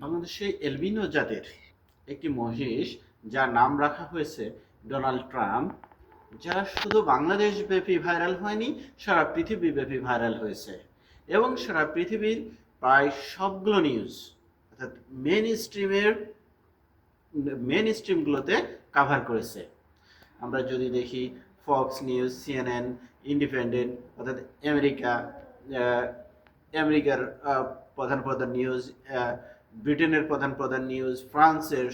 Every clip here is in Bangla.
বাংলাদেশে এলবিনো জাতের একটি মহিষ যার নাম রাখা হয়েছে ডোনাল্ড ট্রাম্প, যা শুধু বাংলাদেশ ব্যাপী ভাইরাল হয়নি, সারা পৃথিবী ব্যাপী ভাইরাল হয়েছে এবং সারা পৃথিবীর প্রায় সবগুলো নিউজ অর্থাৎ মেন স্ট্রিমগুলোতে কাভার করেছে। আমরা যদি দেখি ফক্স নিউজ, সিএনএন, ইন্ডিপেন্ডেন্ট অর্থাৎ আমেরিকার প্রধান প্রধান নিউজ, ব্রিটেনের প্রধান প্রধান নিউজ, ফ্রান্সের,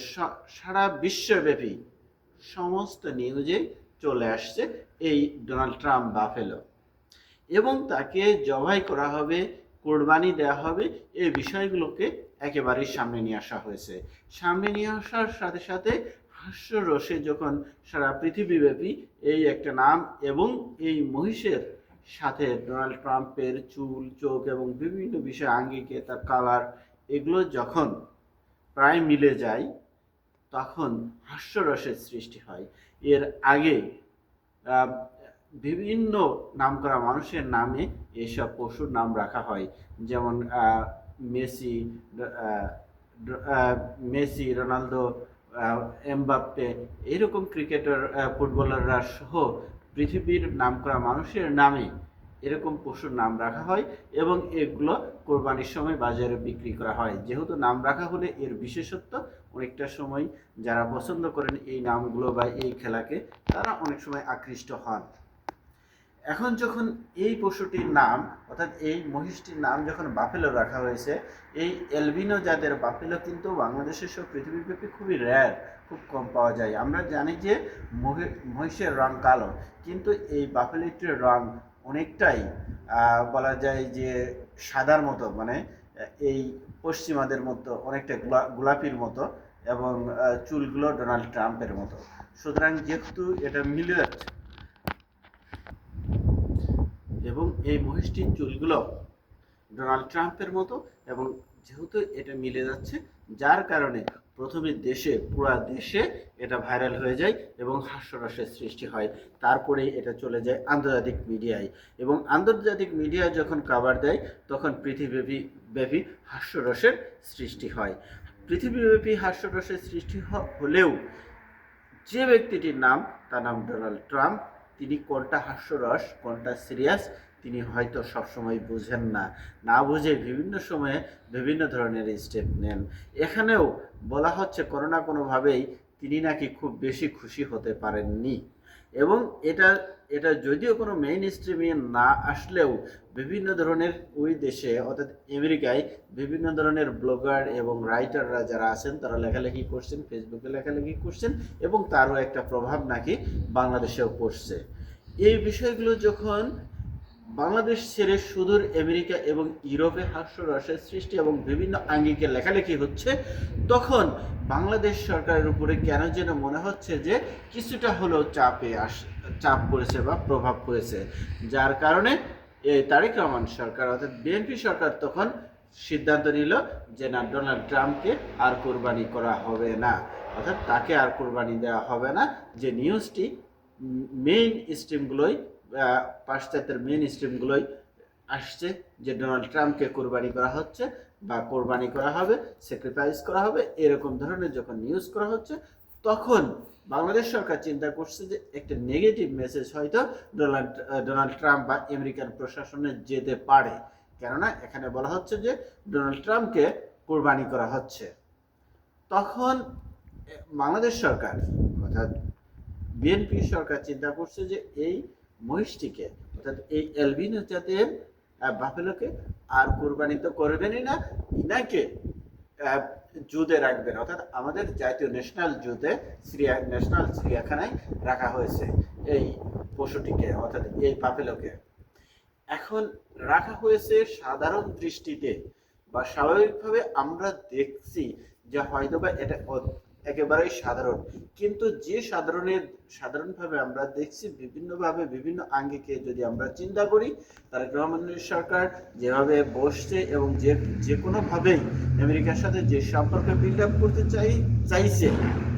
সারা বিশ্বব্যাপী সমস্ত নিউজে চলে আসছে এই ডোনাল্ড ট্রাম্প বাফেলো, এবং তাকে জবাই করা হবে, কোরবানি দেওয়া হবে, এই বিষয়গুলোকে একেবারেই সামনে নিয়ে আসা হয়েছে। সামনে নিয়ে আসার সাথে সাথে হাস্যরসে যখন সারা পৃথিবীব্যাপী এই একটা নাম এবং এই মহিষের সাথে ডোনাল্ড ট্রাম্পের চুল, চোখ এবং বিভিন্ন বিষয়, আঙ্গিকে তার কালার, এগুলো যখন প্রায় মিলে যায় তখন হাস্যরসের সৃষ্টি হয়। এর আগে বিভিন্ন নামকরা মানুষের নামে এসব পশুর নাম রাখা হয়, যেমন মেসি, মেসি, রোনালদো, এমবাপ্পে, এরকম ক্রিকেটার, ফুটবলাররা সহ পৃথিবীর নামকরা মানুষের নামে এরকম পশুর নাম রাখা হয় এবং এগুলো কোরবানির সময় বাজারে বিক্রি করা হয়। যেহেতু নাম রাখা হলে এর বিশেষত্ব অনেকটা সময় যারা পছন্দ করেন এই নামগুলো বা এই খেলাকে, তারা অনেক সময় আকৃষ্ট হন। এখন যখন এই পশুটির নাম অর্থাৎ এই মহিষটির নাম যখন বাফেলো রাখা হয়েছে, এই এলবিনো জাতের বাফেলো কিন্তু বাংলাদেশের সব পৃথিবীব্যাপী খুবই রেয়ার, খুব কম পাওয়া যায়। আমরা জানি যে মহিষের রং কালো, কিন্তু এই বাফেলোটির রং অনেকটাই বলা যায় যে সাদার মতো, মানে এই পশ্চিমাদের মতো অনেকটা গোলাপির মতো, এবং চুলগুলো ডোনাল্ড ট্রাম্পের মতো। সুতরাং যেহেতু এটা মিলে যাচ্ছে এবং এই মহিষটির চুলগুলো ডোনাল্ড ট্রাম্পের মতো, এবং যেহেতু এটা মিলে যাচ্ছে, যার কারণে প্রথমে পুরা দেশে এটা ভাইরাল হয়ে যায় এবং হাস্যরসের সৃষ্টি হয়। তারপরে এটা চলে যায় আন্তর্জাতিক মিডিয়ায়, এবং আন্তর্জাতিক মিডিয়া যখন কাভার দেয় তখন পৃথিবীব্যাপী হাস্যরসের সৃষ্টি হয়। পৃথিবীব্যাপী হাস্যরসের সৃষ্টি হলেও যে ব্যক্তিটির নাম, তার নাম ডোনাল্ড ট্রাম্প, তিনি কোনটা হাস্যরস কোনটা সিরিয়াস তিনি হয়তো সবসময় বুঝেন না, না বুঝে বিভিন্ন সময়ে বিভিন্ন ধরনের স্টেপ নেন। এখানেও বলা হচ্ছে কোনো না কোনোভাবেই তিনি নাকি খুব বেশি খুশি হতে পারেননি, এবং এটা এটা যদিও কোনো মেইন স্ট্রিমে না আসলেও বিভিন্ন ধরনের ওই দেশে অর্থাৎ আমেরিকায় বিভিন্ন ধরনের ব্লগার এবং রাইটাররা যারা আছেন তারা লেখালেখি করছেন, ফেসবুকে লেখালেখি করছেন, এবং তারও একটা প্রভাব নাকি বাংলাদেশেও পড়ছে। এই বিষয়গুলো যখন বাংলাদেশ ছেড়ে সুদূর আমেরিকা এবং ইউরোপে হাস্যরসের সৃষ্টি এবং বিভিন্ন আঙ্গিকে লেখালেখি হচ্ছে, তখন বাংলাদেশ সরকারের উপরে কেন যেন মনে হচ্ছে যে কিছুটা হলেও চাপ পড়েছে বা প্রভাব পড়েছে, যার কারণে এই তারেক রহমান সরকার অর্থাৎ বিএনপি সরকার তখন সিদ্ধান্ত নিল যে না, ডোনাল্ড ট্রাম্পকে আর কোরবানি করা হবে না, অর্থাৎ তাকে আর কোরবানি দেওয়া হবে না। যে নিউজটি মেইন স্ট্রিমগুলোই, পাশ্চাত্যের মেইন স্ট্রিমগুলোই আসছে যে ডোনাল্ড ট্রাম্পকে কোরবানি করা হচ্ছে বা কোরবানি করা হবে, স্যাক্রিফাইস করা হবে, এরকম ধরনের যখন নিউজ করা হচ্ছে, তখন বাংলাদেশ সরকার চিন্তা করছে যে একটা নেগেটিভ মেসেজ হয়তো ডোনাল্ড ট্রাম্প বা আমেরিকান প্রশাসনে যেতে পারে, কেননা এখানে বলা হচ্ছে যে ডোনাল্ড ট্রাম্পকে কোরবানি করা হচ্ছে। তখন বাংলাদেশ সরকার অর্থাৎ বিএনপি সরকার চিন্তা করছে যে এই মহিষটিকে অর্থাৎ এই এলবিনো জাতের বাফেলোকে আর কোরবানি তো করবেনই না, ইনাকে জুতে রাখবেন, অর্থাৎ আমাদের জাতীয় ন্যাশনাল চিড়িয়াখানায় রাখা হয়েছে এই পশুটিকে অর্থাৎ এই বাফেলোকে। এখন রাখা হয়েছে সাধারণ দৃষ্টিতে বা স্বাভাবিকভাবে আমরা দেখছি যে হয়তোবা এটা একেবারেই সাধারণ, কিন্তু যে সাধারণভাবে আমরা দেখছি বিভিন্নভাবে বিভিন্ন আঙ্গিকে যদি আমরা চিন্তা করি, তারেক রহমানের সরকার যেভাবে বসছে এবং যে কোনোভাবেই আমেরিকার সাথে যে সম্পর্ক বিল্ড আপ করতে চাইছে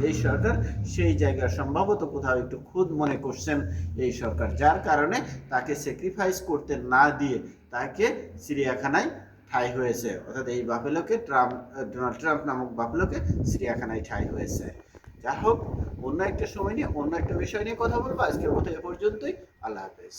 এই সরকার, সেই জায়গায় সম্ভবত কোথাও একটু খুদ মনে করছেন এই সরকার, যার কারণে তাকে স্যাক্রিফাইস করতে না দিয়ে তাকে চিড়িয়াখানায় ঠাঁই হয়েছে, অর্থাৎ এই বাফেলোকে ডোনাল্ড ট্রাম্প নামক বাফেলোকে চিড়িয়াখানায় ঠাঁই হয়েছে। যা হোক, অন্য একটা সময় নিয়ে অন্য একটা বিষয় নিয়ে কথা বলবো। আজকের মতো এ পর্যন্তই। আল্লাহ হাফেজ।